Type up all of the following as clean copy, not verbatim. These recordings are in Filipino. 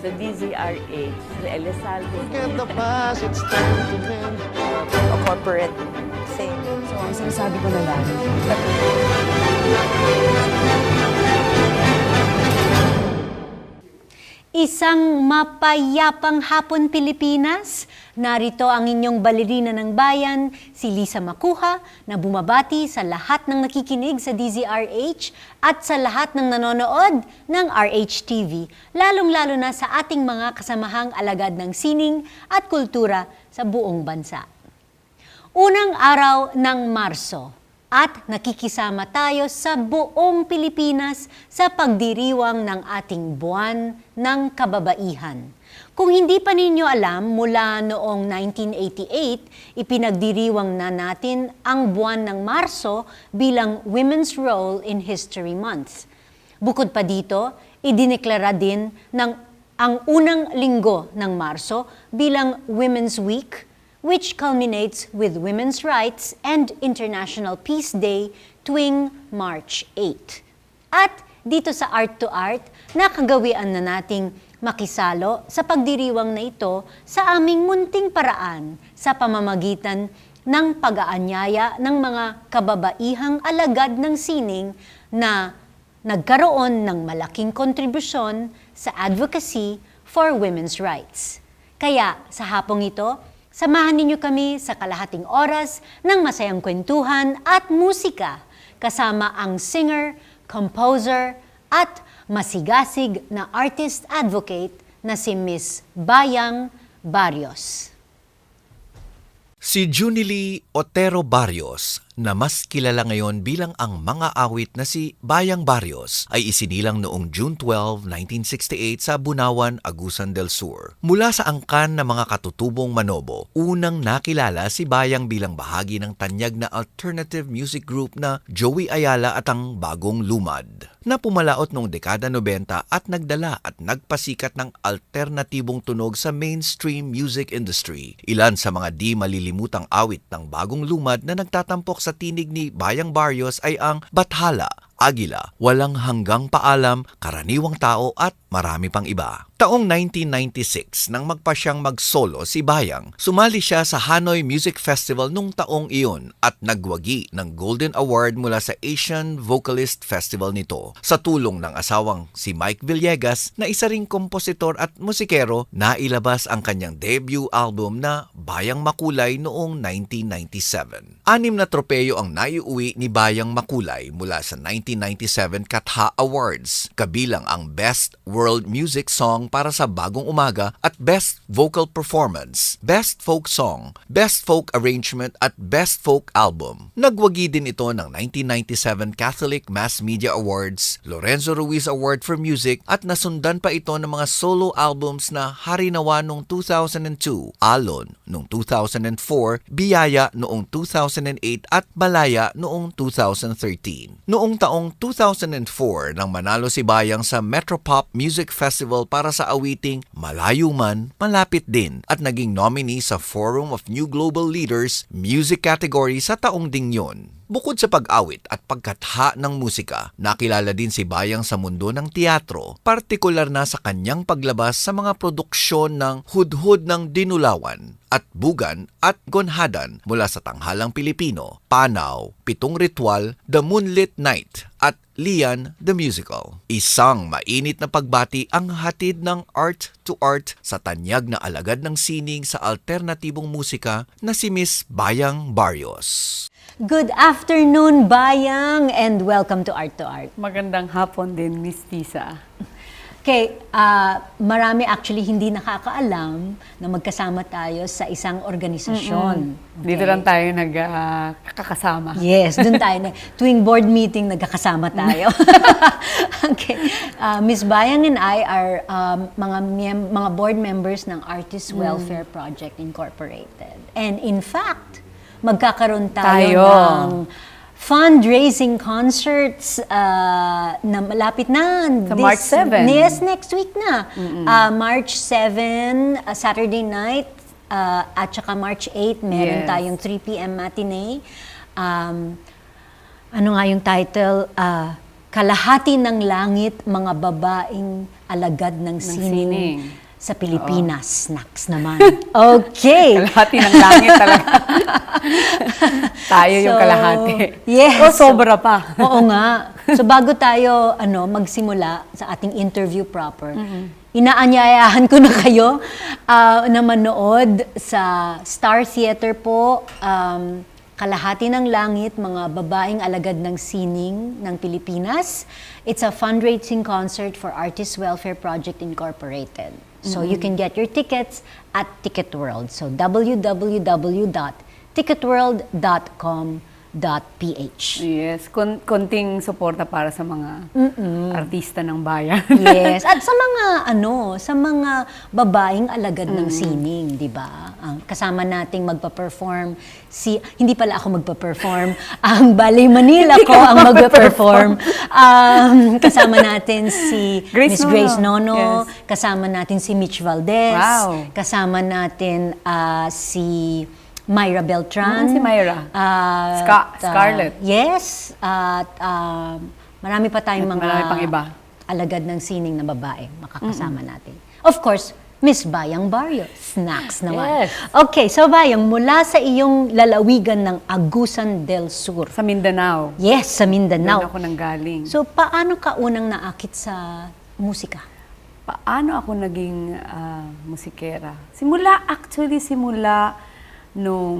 sa DZRH, sa Elizalde. Forget the past, it's time to mend. A corporate thing. So, ang sinasabi ko na lang, Isang mapayapang hapon Pilipinas. Narito ang inyong balerina ng bayan, si Lisa Macuja, na bumabati sa lahat ng nakikinig sa DZRH at sa lahat ng nanonood ng RHTV, lalong-lalo na sa ating mga kasamahang alagad ng sining at kultura sa buong bansa. Unang araw ng Marso, at nakikisama tayo sa buong Pilipinas sa pagdiriwang ng ating buwan ng kababaihan. Kung hindi pa ninyo alam, mula noong 1988, ipinagdiriwang na natin ang buwan ng Marso bilang Women's Role in History Month. Bukod pa dito, idineklara din ang unang linggo ng Marso bilang Women's Week, which culminates with Women's Rights and International Peace Day tuwing March 8. At dito sa Art to Art, nakagawian na nating makisalo sa pagdiriwang na ito sa aming munting paraan sa pamamagitan ng pag-aanyaya ng mga kababaihang alagad ng sining na nagkaroon ng malaking kontribusyon sa advocacy for women's rights. Kaya sa hapong ito, samahan ninyo kami sa kalahating oras ng masayang kwentuhan at musika kasama ang singer, composer at masigasig na artist advocate na si Miss Bayang Barrios. Si Junilee Otero Barrios, na mas kilala ngayon bilang ang mga awit na si Bayang Barrios, ay isinilang noong June 12, 1968 sa Bunawan, Agusan del Sur. Mula sa angkan ng mga katutubong Manobo, unang nakilala si Bayang bilang bahagi ng tanyag na alternative music group na Joey Ayala at ang Bagong Lumad, na pumalaot noong dekada 90 at nagdala at nagpasikat ng alternatibong tunog sa mainstream music industry. Ilan sa mga di malilimutang awit ng Bagong Lumad na nagtatampok sa tinig ni Bayang Barrios ay ang Bathala, Agila, Walang Hanggang Paalam, Karaniwang Tao at marami pang iba. Taong 1996, nang magpa siyang mag-solo si Bayang, sumali siya sa Hanoi Music Festival nung taong iyon at nagwagi ng Golden Award mula sa Asian Vocalist Festival nito. Sa tulong ng asawang si Mike Villegas na isa ring kompositor at musikero, nailabas ang kanyang debut album na Bayang Makulay noong 1997. 6 na tropeyo ang naiuwi ni Bayang Makulay mula sa 1997 Katha Awards, kabilang ang Best World Music Song para sa Bagong Umaga at Best Vocal Performance, Best Folk Song, Best Folk Arrangement at Best Folk Album. Nagwagi din ito ng 1997 Catholic Mass Media Awards, Lorenzo Ruiz Award for Music at nasundan pa ito ng mga solo albums na Harinawa noong 2002, Alon noong 2004, Biyaya noong 2008 at Balaya noong 2013. Noong taong 2004 nang manalo si Bayang sa Metropop Music Festival para sa awiting Malayo Man, Malapit Din at naging nominee sa Forum of New Global Leaders music category sa taong ding yun. Bukod sa pag-awit at pagkatha ng musika, nakilala din si Bayang sa mundo ng teatro, partikular na sa kanyang paglabas sa mga produksyon ng Hudhud ng Dinulawan at Bugan at Gonhadan mula sa Tanghalang Pilipino, Panaw, Pitong Ritual, The Moonlit Night at Lian the Musical. Isang mainit na pagbati ang hatid ng Art to Art sa tanyag na alagad ng sining sa alternatibong musika na si Miss Bayang Barrios. Good afternoon, Bayang, and welcome to Art to Art. Magandang hapon din, Miss Tisa. Okay, marami actually hindi nakakaalam na magkasama tayo sa isang organisasyon. Okay? Dito lang tayo nagkakasama. Yes, dun tayo. Tuwing board meeting, nagkakasama tayo. Okay. Miss Bayang and I are mga board members ng Artist Welfare Project Incorporated. And in fact, magkakaroon tayo ng fundraising concerts na malapit na. Sa March 7. Yes, next week na. March 7, Saturday night, at saka March 8, meron tayong 3 p.m. matinee. Ano nga yung title? Kalahati ng langit, mga babaeng alagad ng sining sining. sa Pilipinas. Snacks naman. Okay. Kalahati ng langit talaga. Tayo yung So, kalahati. yes. O sobra pa. Oo nga. So bago tayo magsimula sa ating interview proper, inaanyayahan ko na kayo na manood sa Star Theater po, Kalahati ng Langit, mga babaeng alagad ng sining ng Pilipinas. It's a fundraising concert for Artists Welfare Project Incorporated. So you can get your tickets at Ticket World. So www.ticketworld.com.ph. Yes, konting suporta para sa mga artista ng bayan. Yes, at sa mga babaeng alagad ng sining, 'di ba? Kasama nating magpa-perform hindi pala ako magpa-perform, ang Ballet Manila ko ang magpa-perform. Kasama natin si Grace Miss Grace Nono. Nono, Yes. kasama natin si Mitch Valdez, Wow. kasama natin si Myra Beltran. Si Myra. Scarlett. Yes, at marami pa tayong At mga marami pang iba. alagad ng sining na babae makakasama natin. Of course, Miss Bayang Barrios. Snacks naman. Yes. Okay, so Bayang, mula sa iyong lalawigan ng Agusan del Sur. Sa Mindanao. Yes, sa Doon Mindanao. ako nanggaling. So, paano ka unang naakit sa musika? Paano ako naging musikera? Simula nung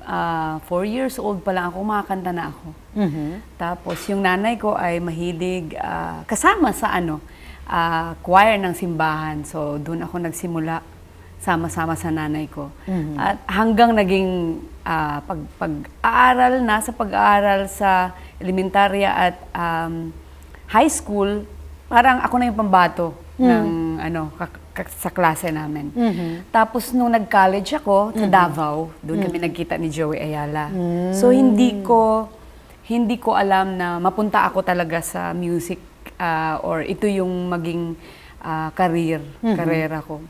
4 years old pa lang ako, kumakanta na ako. Tapos yung nanay ko ay mahilig kasama sa choir ng simbahan. So doon ako nagsimula, sama-sama sa nanay ko. At hanggang naging pag-aaral sa elementarya at high school, parang ako na yung pambato ng sa klase namin. Tapos nung nag-college ako sa Davao, doon kami nagkita ni Joey Ayala. So hindi ko alam na mapunta ako talaga sa music or ito yung maging karera ko.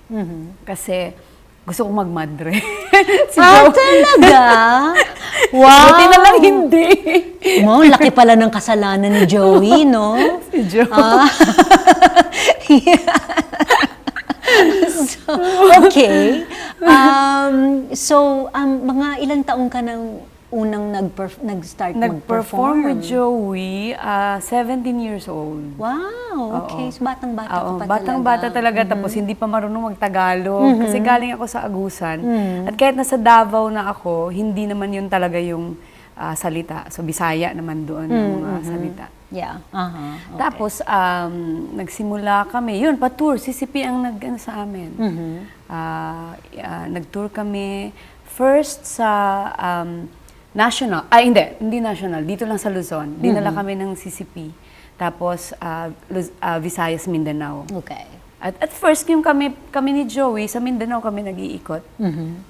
Kasi gusto kong magmadre. Si Joey. Talaga? Wow! Buti na lang hindi. Wow, laki pala ng kasalanan ni Joey, no? Si Joey. So, okay. Mga ilang taong ka nang unang nag-start Nag-perform mag-perform? with Joey, 17 years old. Wow, okay. Oo. So, batang-bata ka Oo, pa batang-bata talaga. Tapos hindi pa marunong mag-Tagalog. Kasi galing ako sa Agusan. At kahit nasa Davao na ako, hindi naman yun talaga yung salita. So, Bisaya naman doon yung mga salita. Yeah. Okay. Tapos, nagsimula kami. Yun, pa-tour. CCP ang sa amin. Nag-tour kami first sa national. Hindi national. Dito lang sa Luzon. Dinala kami ng CCP. Tapos, Visayas, Mindanao. Okay. At first, yung kami ni Joey, sa Mindanao kami nag-iikot.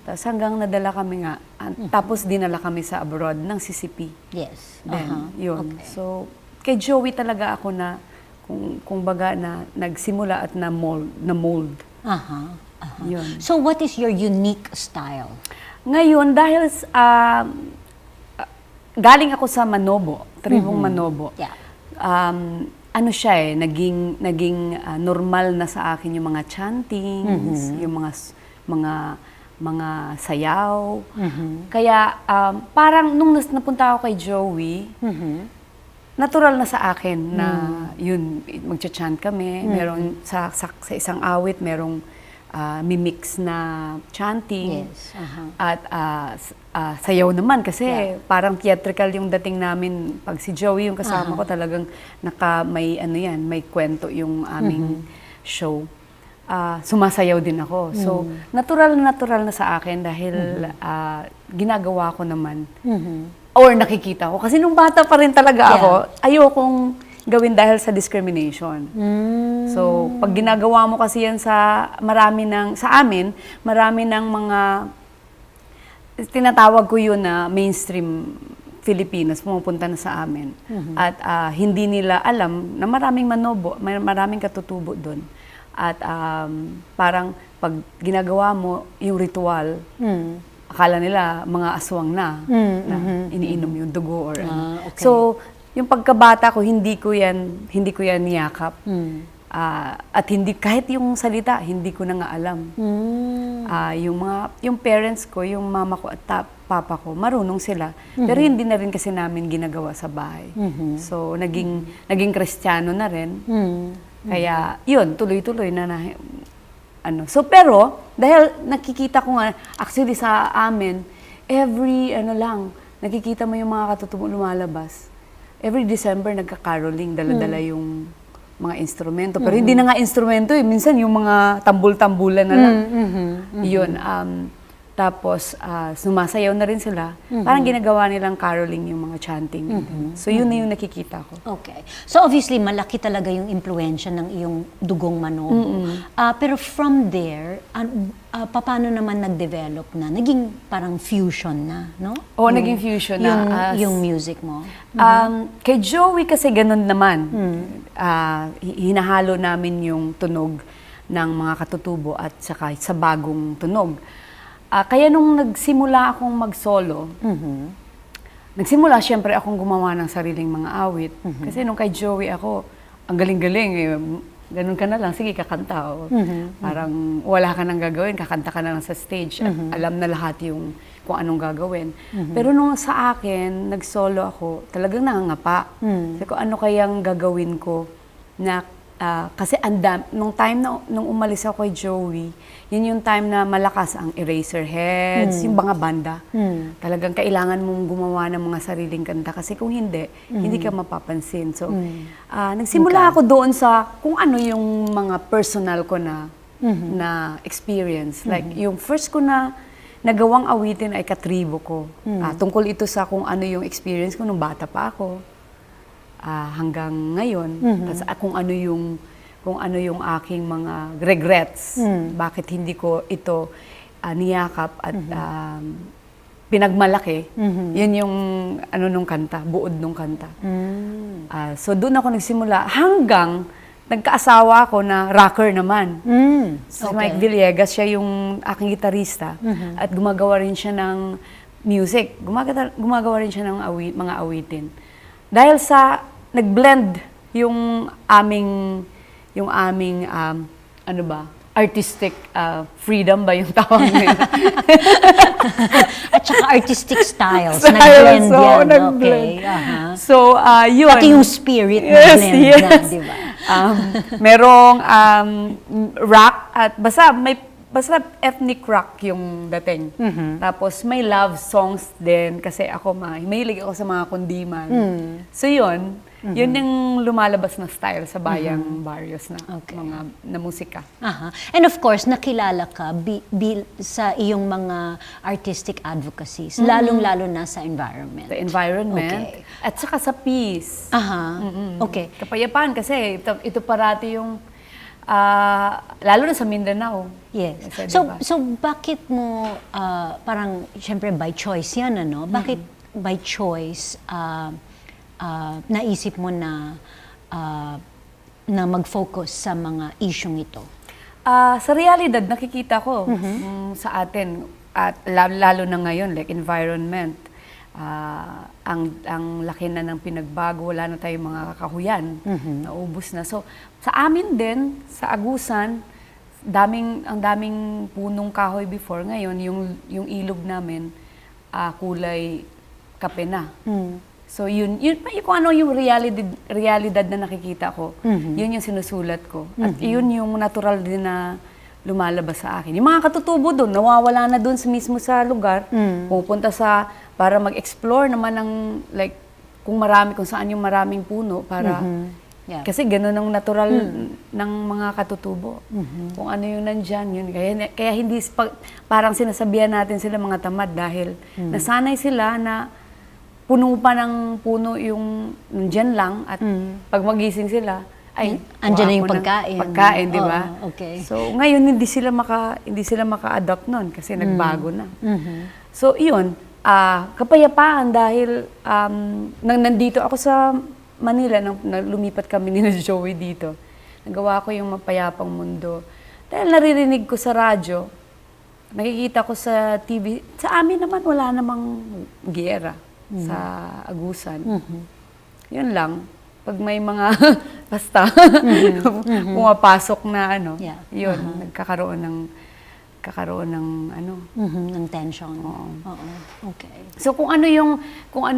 Tapos hanggang nadala kami nga. Tapos dinala kami sa abroad ng CCP. Yes. Then, yun. Okay. So, kay Joey talaga ako na, kung baga na nagsimula at na-mold. Yun. So, what is your unique style? Ngayon, dahil galing ako sa Manobo, tribong Manobo. Yeah. Naging normal na sa akin yung mga chantings, yung mga sayaw. Kaya parang nung napunta ako kay Joey, natural na sa akin na yun, magcha-chant kami. Meron sa isang awit, merong mimix na chanting. Yes. At sayaw naman kasi parang theatrical yung dating namin. Pag si Joey yung kasama ko, talagang may kwento yung aming show. Sumasayaw din ako. So, natural na sa akin dahil ginagawa ko naman. Or nakikita ko. Kasi nung bata pa rin talaga ako, ayokong gawin dahil sa discrimination. So, pag ginagawa mo kasi yan sa amin, marami ng mga, tinatawag ko yun na mainstream Filipinas, pumupunta na sa amin. At hindi nila alam na maraming Manobo, maraming katutubo doon. At parang pag ginagawa mo yung ritual, akala nila mga aswang na iniinom yung dugo or ano. Okay. So, yung pagkabata ko, hindi ko yan niyakap. At hindi, kahit yung salita, hindi ko na nga alam. Yung parents ko, yung mama ko at papa ko, marunong sila. Pero hindi na rin kasi namin ginagawa sa bahay. So, naging Kristiyano na rin. Kaya, yun, tuloy-tuloy na ano. So, pero, dahil nakikita ko nga, actually sa amin, every, nakikita mo yung mga katutubo lumalabas. Every December, nagka-caroling, dala-dala yung mga instrumento. Pero hindi na nga instrumento eh. Minsan yung mga tambul-tambulan na lang. Yun. Tapos, sumasayaw na rin sila. Parang ginagawa nilang caroling yung mga chanting. So, yun na yung nakikita ko. Okay. So obviously, malaki talaga yung impluensya ng iyong dugong Manobo. Pero from there, paano naman nag-develop na? Naging parang fusion na, no? Oo, naging fusion na. Yung music mo. Kay Joey kasi ganun naman. Hinahalo namin yung tunog ng mga katutubo at saka sa bagong tunog. Kaya nung nagsimula akong mag-solo, nagsimula siyempre akong gumawa ng sariling mga awit. Kasi nung kay Joey ako, ang galing-galing eh. Ganun ka na lang, sige, kakanta. Parang wala ka nang gagawin, kakanta ka na lang sa stage. At alam na lahat yung kung anong gagawin. Pero nung sa akin, nag-solo ako, talagang nangangapa. Kasi kung ano kayang gagawin ko na kasi nung time nung umalis ako kay Joey, yun yung time na malakas ang Eraserheads, yung mga banda. Talagang kailangan mong gumawa ng mga sariling kanta kasi kung hindi ka mapapansin. So, nagsimula ako doon sa kung ano yung mga personal ko na experience. Like, yung first ko na nagawang awitin ay Katribo ko. Tungkol ito sa kung ano yung experience ko nung bata pa ako. Hanggang ngayon, tas, kung ano yung aking mga regrets, bakit hindi ko ito niyakap at pinagmalaki, yun yung nung kanta, buod nung kanta. So doon ako nagsimula hanggang nagkaasawa ako na rocker naman. So Mike Villegas, siya yung aking gitarista at gumagawa rin siya ng music, gumagawa rin siya ng mga awitin. Dahil sa nag-blend yung aming artistic freedom ba yung tawag nila? At saka artistic styles. Nag-blend so, yan. nag-blend. Okay. So, yun. Pati yung spirit nag-blend na, di ba? Merong rock at basta ethnic rock yung dating. Tapos may love songs din kasi ako mahilig ako sa mga kundiman. So yun yung lumalabas na style sa Bayang Barrios na mga na musika. And of course, nakilala ka sa iyong mga artistic advocacies, lalong-lalo na sa environment. The environment at saka sa peace. Okay. Kapayapaan kasi ito parati yung lalo na sa Mindanao. Yes. Kasi, So, diba? so bakit mo, parang, syempre by choice yan, ano? Bakit by choice, naisip mo na mag-focus sa mga isyong ito? Sa realidad, nakikita ko sa atin, at lalo na ngayon, like environment, ang laki na ng pinagbago, wala na tayong mga kakahuyan, naubos na. So, sa amin din, sa Agusan, ang daming punong kahoy before. Ngayon, yung ilog namin, kulay kape na. So, yun kung ano yung realidad na nakikita ko, yun yung sinusulat ko. At yun yung natural din na lumalabas sa akin. Yung mga katutubo doon, nawawala na doon mismo sa lugar, pupunta para mag-explore naman ng, like, kung saan yung maraming puno, para, kasi ganun ang natural ng mga katutubo. Kung ano yung nandyan, yun. Kaya hindi, parang sinasabihan natin sila mga tamad dahil nasanay sila na puno pa ng puno yung nandyan lang at pag magising sila, ay, andyan na yung pagkain. Pagkain, di ba? Okay. So, ngayon hindi sila maka-adopt nun kasi nagbago na. So, yun, kapayapaan dahil nang nandito ako sa Manila, nang lumipat kami ni Joey dito, nagawa ko yung Mapayapang Mundo. Dahil naririnig ko sa radyo, nakikita ko sa TV, sa amin naman wala namang giyera sa Agusan. yun lang. Pag may mga basta pumapasok na ano, Yeah. yun, nagkakaroon ng Ng tension. Oo. Okay. So kung ano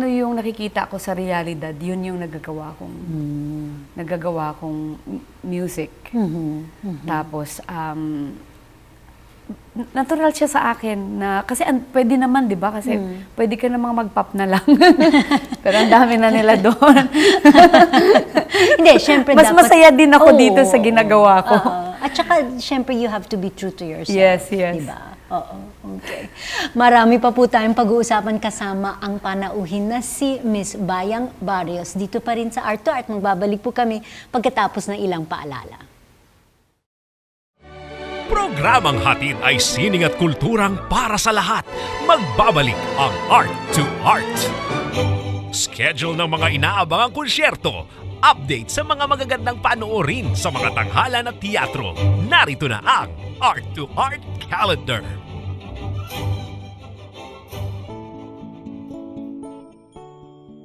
yung nakikita ko sa realidad, yun yung nagagawa kong music. Tapos natural siya sa akin na kasi pwede naman, 'di ba? Kasi pwede ka namang mag-pop na lang. Pero ang dami na nila doon. Hindi, syempre Mas dapat... masaya din ako Oo. dito sa ginagawa ko. At saka, syempre, you have to be true to yourself. Yes, yes. Diba? Oo, okay. Marami pa po tayong pag-uusapan kasama ang panauhin na si Miss Bayang Barrios. Dito pa rin sa Art to Art. Magbabalik po kami pagkatapos ng ilang paalala. Programang hatid ay sining at kulturang para sa lahat. Magbabalik ang Art to Art. Schedule ng mga inaabangang konsyerto. Update sa mga magagandang panoorin sa mga tanghalan at teatro. Narito na ang Art to Art Calendar.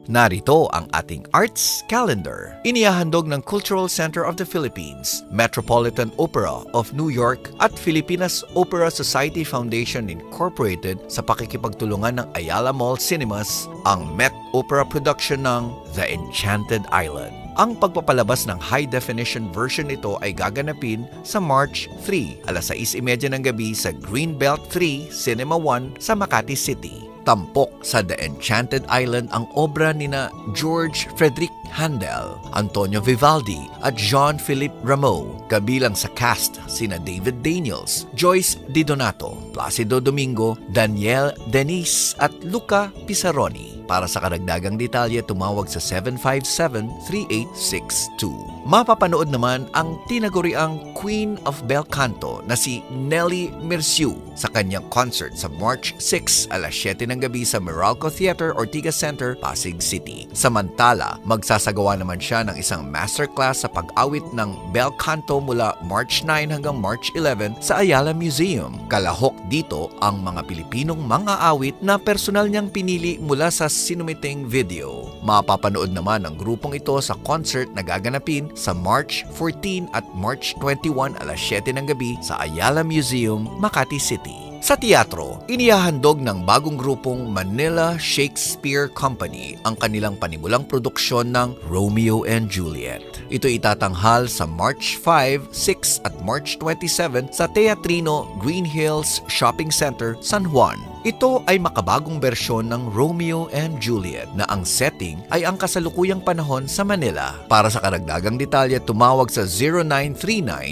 Narito ang ating Arts Calendar. Inihahandog ng Cultural Center of the Philippines, Metropolitan Opera of New York at Filipinas Opera Society Foundation Incorporated sa pakikipagtulungan ng Ayala Mall Cinemas ang Met Opera production ng The Enchanted Island. Ang pagpapalabas ng high-definition version nito ay gaganapin sa March 3, alas 6:30 ng gabi sa Greenbelt 3, Cinema 1 sa Makati City. Tampok sa The Enchanted Island ang obra nina George Frederick Handel, Antonio Vivaldi at Jean-Philippe Rameau. Kabilang sa cast sina David Daniels, Joyce Di Donato, Placido Domingo, Daniel Denise at Luca Pizarroni. Para sa karagdagang detalye, tumawag sa 757-3862. Mapapanood naman ang tinaguriang Queen of Bel Canto na si Nelly Mirciu sa kanyang concert sa March 6, alas 7 ng gabi sa Meralco Theater, Ortigas Center, Pasig City. Samantala, magsasagawa naman siya ng isang masterclass sa pag-awit ng Bel Canto mula March 9 hanggang March 11 sa Ayala Museum. Kalahok dito ang mga Pilipinong mga awit na personal niyang pinili mula sa sinumiting video. Mapapanood naman ang grupong ito sa concert na gaganapin sa March 14 at March 21 alas 7 ng gabi sa Ayala Museum, Makati City. Sa teatro, inihahandog ng bagong grupong Manila Shakespeare Company ang kanilang panimulang produksyon ng Romeo and Juliet. Ito itatanghal sa March 5, 6 at March 27 sa Teatrino Green Hills Shopping Center, San Juan. Ito ay makabagong bersyon ng Romeo and Juliet na ang setting ay ang kasalukuyang panahon sa Manila. Para sa karagdagang detalye, tumawag sa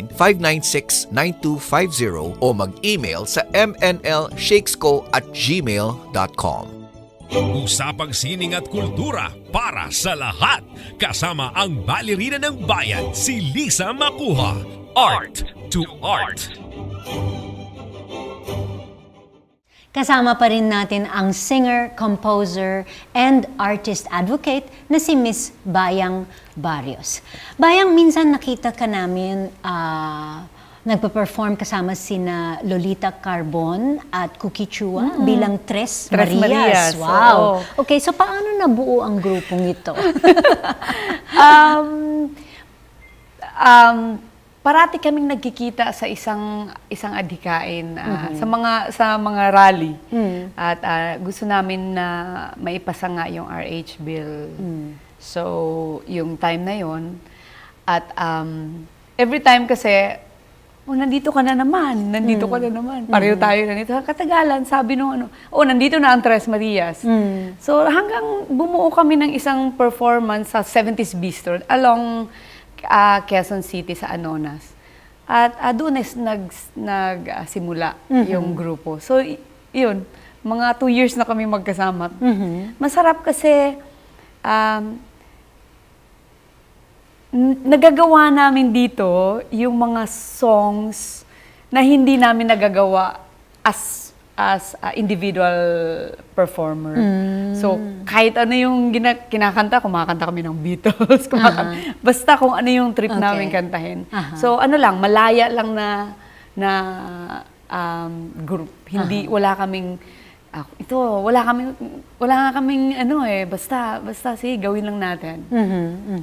0939-596-9250 o mag-email sa mnlshakesco@gmail.com. Usapang sining at kultura para sa lahat. Kasama ang balerina ng bayan, si Lisa Makuha. Art to Art. Kasama pa rin natin ang singer, composer, and artist advocate na si Miss Bayang Barrios. Bayang, minsan nakita ka namin nagpa-perform kasama sina Lolita Carbon at Cookie Chua bilang Tres Marias. Wow! Oo. Okay, so paano nabuo ang grupong ito? Parati kaming nagkikita sa isang adhikain sa mga rally. At gusto namin na maipasa nga yung RH bill. So, yung time na yon at every time kasi nandito ka na naman. Pareho tayo na nito. Katagalan, sabi nung nandito na ang Tres Marias. So, hanggang bumuo kami ng isang performance sa 70s Bistro along Quezon City sa Anonas. At doon nagsimula yung grupo. So, yun. Mga 2 years na kami magkasama. Masarap kasi nagagawa namin dito yung mga songs na hindi namin nagagawa as individual performer. So, kahit ano yung kinakanta, kumakanta kami ng Beatles. Basta kung ano yung trip namin kantahin. So, malaya lang na group. Wala kaming ito, wala nga kaming basta sige, gawin lang natin.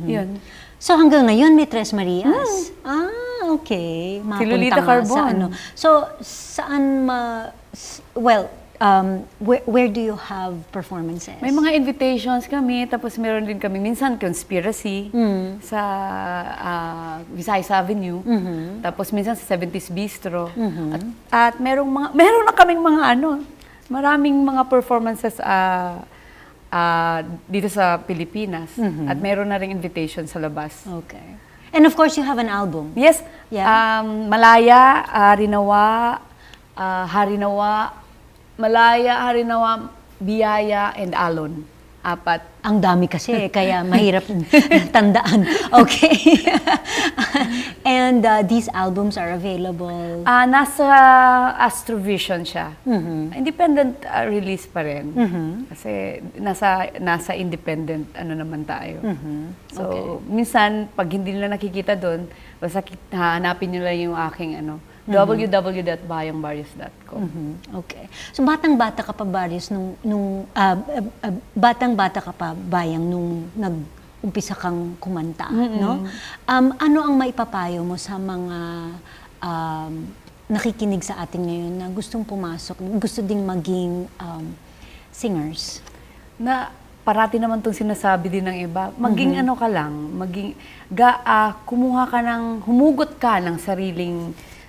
Yun. So hanggang ngayon may Tres Marias? Okay. Si Lolita Mapunta nga Carbon. Sa ano. So, saan where do you have performances? May mga invitations kami, tapos meron din kami minsan Conspiracy sa Visayas Avenue, tapos minsan sa 70s Bistro. At meron na kaming maraming mga performances dito sa Pilipinas. At meron na ring invitation sa labas. Okay. And of course, you have an album. Yes. Yeah. Malaya, Harinawa, Biyaya, and Alon. 4. Ang dami kasi, kaya mahirap tandaan. Okay. And these albums are available? Nasa Astrovision siya. Independent release pa rin. Kasi nasa independent naman tayo. So, minsan, pag hindi nila nakikita doon, basta hanapin nila yung aking www.bayangbarrios.com. Okay. So batang-bata ka pa, Barrios, batang-bata ka pa, Bayang, nung nag-umpisa kang kumanta, no? Ano ang maipapayo mo sa mga nakikinig sa atin ngayon na gustong pumasok, gusto ding maging singers? Na parati naman itong sinasabi din ng iba, maging ka lang, humugot ka ng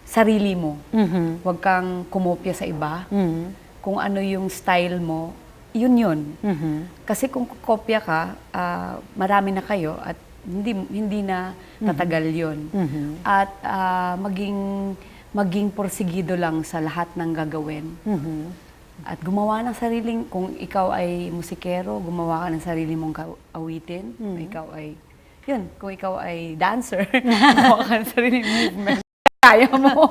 sarili mo. Huwag kang kumopya sa iba. Kung ano yung style mo, yun. Kasi kung kopya ka, marami na kayo at hindi na tatagal yun. At maging porsigido lang sa lahat ng gagawin. At gumawa ng kung ikaw ay musikero, gumawa ka ng sarili mong awitin. Kung ikaw ay dancer, gumawa ka ng sarili movement. Kaya mo.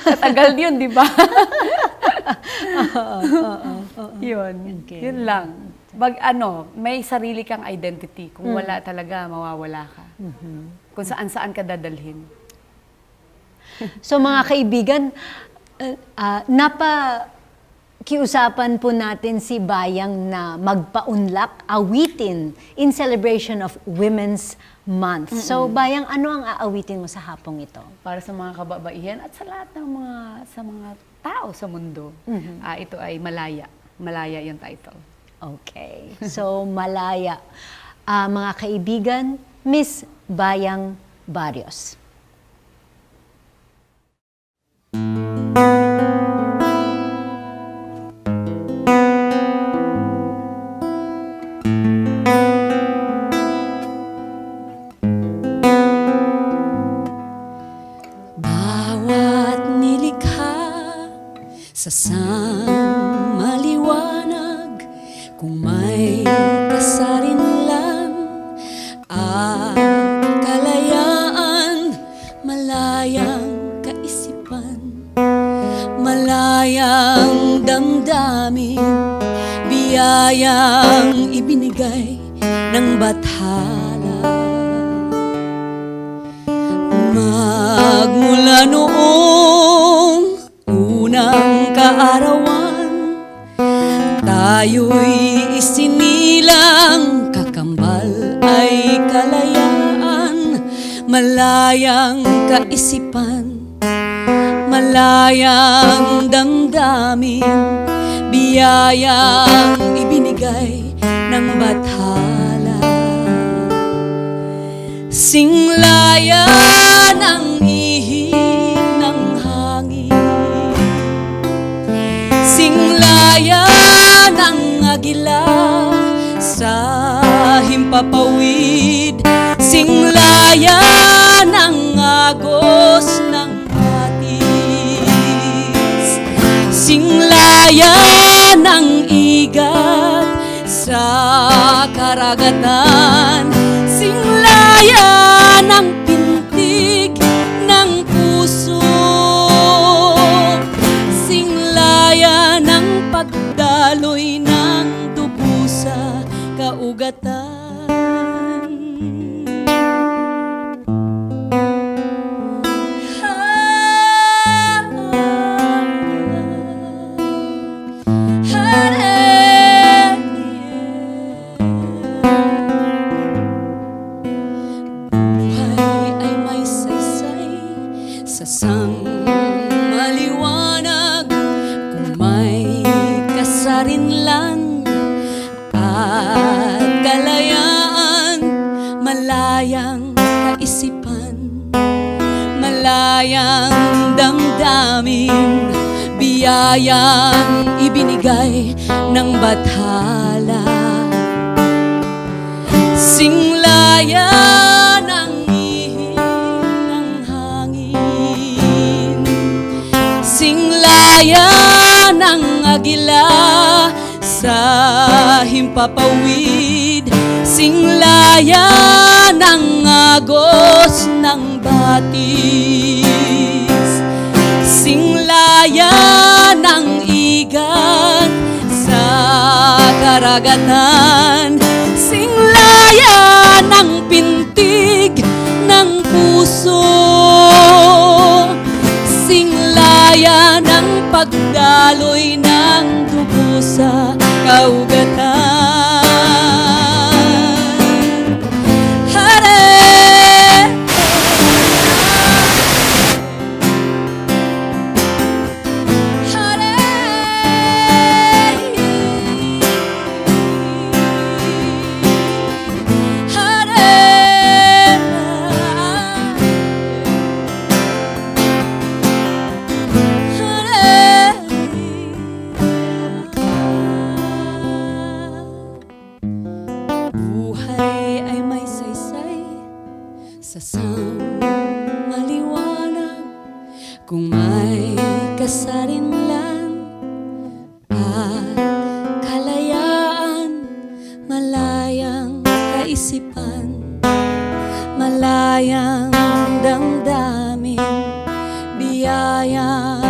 Tatagal yun, di ba? Yun. Okay. Yun lang. May sarili kang identity. Kung wala talaga, mawawala ka. Kung saan-saan ka dadalhin. So mga kaibigan, napakiusapan po natin si Bayang na magpaunlak, awitin in celebration of Women's Month. So Bayang, ano ang aawitin mo sa hapong ito? Para sa mga kababaihan at sa lahat ng mga tao sa mundo. Ito ay Malaya. Malaya yung title. Okay. So Malaya. Mga kaibigan, Miss Bayang Barrios. Sa maliwanag, kung may kasarinlan at kalayaan, malayang kaisipan, malayang damdamin, biyayang ibinigay ng bathala. Magmula noong unang kaarawan, tayo'y isinilang kakambal ay kalayaan, malayang kaisipan, malayang damdamin, biyayang ibinigay ng bathala. Singlaya ng ihip ng hangin, singlaya ng agila sa himpapawid, singlaya ng agos ng batis, singlaya ng igat sa karagatan, singlaya ng pintig ng puso, singlaya ng pagdaloy ng dugo sa kaugatan. at kalayaan, malayang kaisipan, malayang damdamin, biyayang ibinigay ng bathala. Singlaya ng ihip ng hangin, singlaya ng agila sa himpapawid, singlaya ng agos ng batis, singlaya ng igat sa karagatan, singlaya ng pintig ng puso, singlaya ng pagdaloy ng dugo sa kaugatan. Hare! Buhay ay may saysay sa maliwanag, kung may kasarinlan at kalayaan, malayang kaisipan, malayang damdamin, biyayang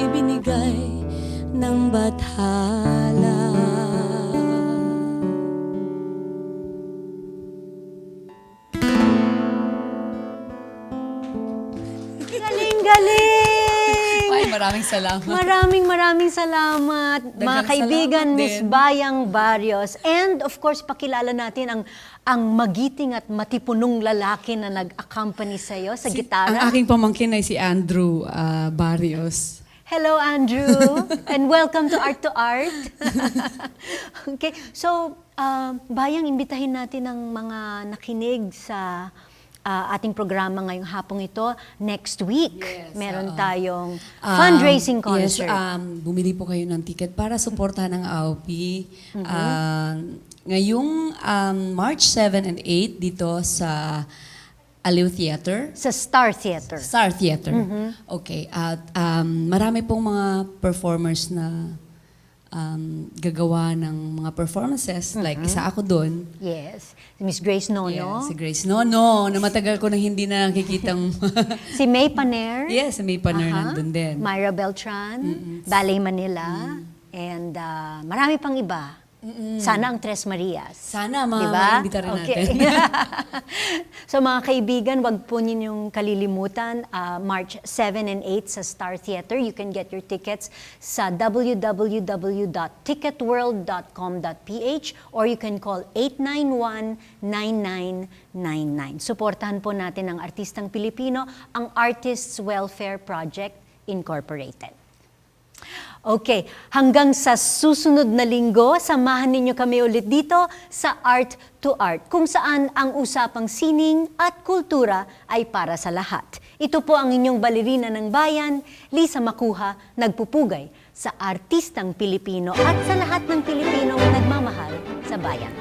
ibinigay ng bathala. Galing-galing! Ay, maraming salamat. Maraming salamat, mga Daghang kaibigan, salamat Miss din. Bayang Barrios. And of course, pakilala natin ang magiting at matipunong lalaki na nag-accompany sa iyo sa Ang gitara. aking pamangkin ay si Andrew Barrios. Hello, Andrew, and welcome to Art to Art. Okay, so, Bayang, imbitahin natin ang mga nakinig sa ating programa ngayong hapong ito. Next week, meron tayong fundraising concert. Yes, bumili po kayo ng ticket para suportahan ang AOP. Ngayong March 7 and 8 dito sa Aliw Theater. Sa Star Theater. Star Theater. Okay. At marami pong mga performers na gagawa ng mga performances. Like, isa ako doon. Yes. Si Miss Grace Nono. Yeah, si Grace Nono, na matagal ko na hindi na nakikitang... Si May Paner. yes, may partner nandun din. Myra Beltran. Ballet Manila. And marami pang iba. Sana ang Tres Marias. Sana, Diba? maimbita rin Okay. natin. So mga kaibigan, wag po ninyong kalilimutan, March 7 and 8 sa Star Theater. You can get your tickets sa www.ticketworld.com.ph or you can call 891-9999. Suportahan po natin ang artistang Pilipino, ang Artists Welfare Project Incorporated. Okay, hanggang sa susunod na linggo, samahan ninyo kami ulit dito sa Art to Art, kung saan ang usapang sining at kultura ay para sa lahat. Ito po ang inyong balerina ng bayan, Lisa Makuha, nagpupugay sa artistang Pilipino at sa lahat ng Pilipinong nagmamahal sa bayan.